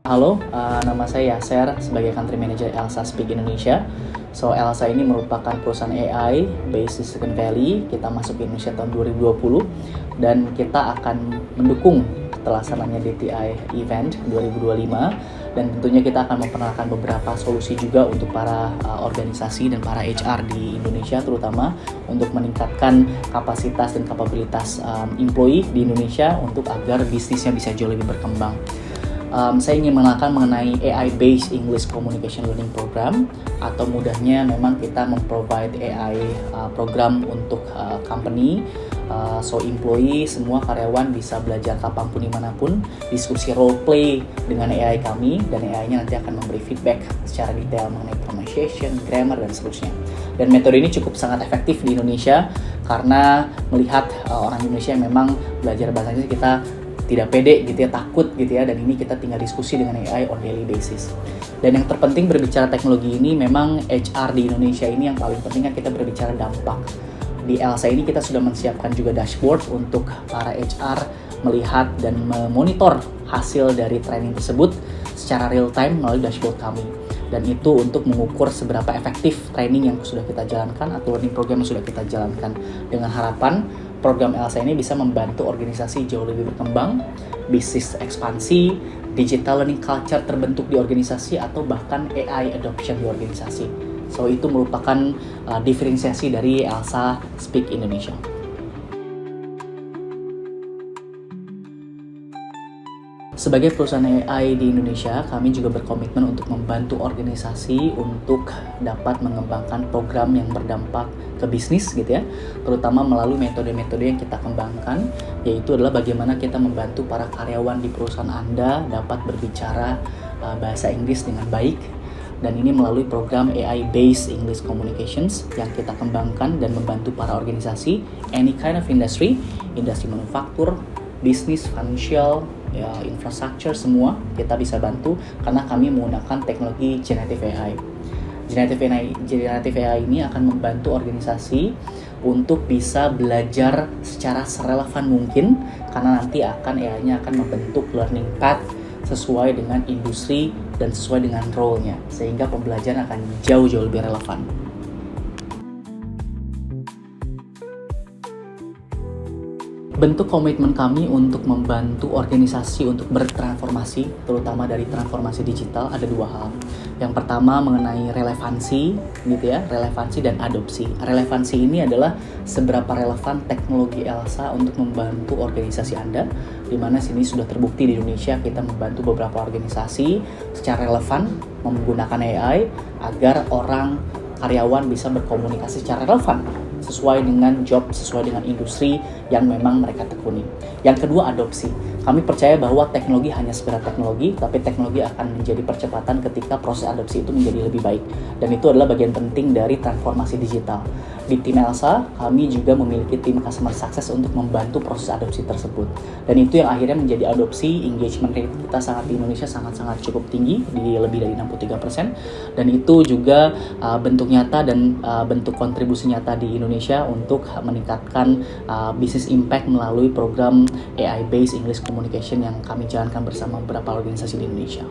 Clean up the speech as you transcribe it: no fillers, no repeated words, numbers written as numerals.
Halo, nama saya Yaser sebagai Country Manager Elsa Speak Indonesia. So, Elsa ini merupakan perusahaan AI based di Silicon Valley. Kita masuk ke Indonesia tahun 2020 dan kita akan mendukung terlaksananya DTI Event 2025, dan tentunya kita akan memperkenalkan beberapa solusi juga untuk para organisasi dan para HR di Indonesia, terutama untuk meningkatkan kapasitas dan kapabilitas employee di Indonesia untuk agar bisnisnya bisa jauh lebih berkembang. Saya ingin mengenalkan mengenai AI-based English Communication Learning Program, atau mudahnya memang kita memprovide AI program untuk company, so employee, semua karyawan bisa belajar kapanpun dimanapun, diskusi role play dengan AI kami, dan AI-nya nanti akan memberi feedback secara detail mengenai pronunciation, grammar, dan seterusnya. Dan metode ini cukup sangat efektif di Indonesia karena melihat orang Indonesia yang memang belajar bahasa Inggris kita tidak pede gitu ya, takut gitu ya, dan ini kita tinggal diskusi dengan AI on daily basis. Dan yang terpenting berbicara teknologi ini, memang HR di Indonesia ini yang paling penting kan kita berbicara dampak. Di Elsa ini kita sudah menyiapkan juga dashboard untuk para HR melihat dan memonitor hasil dari training tersebut secara real time melalui dashboard kami. Dan itu untuk mengukur seberapa efektif training yang sudah kita jalankan atau learning program yang sudah kita jalankan, dengan harapan program Elsa ini bisa membantu organisasi jauh lebih berkembang, bisnis ekspansi, digital learning culture terbentuk di organisasi, atau bahkan AI adoption di organisasi. So, itu merupakan diferensiasi dari Elsa Speak Indonesia. Sebagai perusahaan AI di Indonesia, kami juga berkomitmen untuk membantu organisasi untuk dapat mengembangkan program yang berdampak ke bisnis gitu ya, terutama melalui metode-metode yang kita kembangkan, yaitu adalah bagaimana kita membantu para karyawan di perusahaan Anda dapat berbicara bahasa Inggris dengan baik, dan ini melalui program AI-based English Communications yang kita kembangkan dan membantu para organisasi, any kind of industry manufaktur, bisnis, financial, ya, infrastructure, semua kita bisa bantu karena kami menggunakan teknologi generative AI. Generative AI ini akan membantu organisasi untuk bisa belajar secara serelevan mungkin, karena nanti AI-nya akan membentuk learning path sesuai dengan industri dan sesuai dengan role-nya, sehingga pembelajaran akan jauh-jauh lebih relevan. Bentuk komitmen kami untuk membantu organisasi untuk bertransformasi, terutama dari transformasi digital, ada dua hal. Yang pertama mengenai relevansi, gitu ya, relevansi dan adopsi. Relevansi ini adalah seberapa relevan teknologi Elsa untuk membantu organisasi Anda, di mana sini sudah terbukti di Indonesia kita membantu beberapa organisasi secara relevan menggunakan AI agar karyawan bisa berkomunikasi secara relevan, sesuai dengan job, sesuai dengan industri yang memang mereka tekuni. Yang kedua, adopsi. Kami percaya bahwa teknologi hanya sekedar teknologi, tapi teknologi akan menjadi percepatan ketika proses adopsi itu menjadi lebih baik. Dan itu adalah bagian penting dari transformasi digital. Di tim Elsa, kami juga memiliki tim customer success untuk membantu proses adopsi tersebut. Dan itu yang akhirnya menjadi adopsi, engagement rate kita di Indonesia sangat-sangat cukup tinggi, di lebih dari 63%. Dan itu juga bentuk nyata dan bentuk kontribusi nyata di Indonesia untuk meningkatkan business impact melalui program AI-based English Communication yang kami jalankan bersama beberapa organisasi di Indonesia.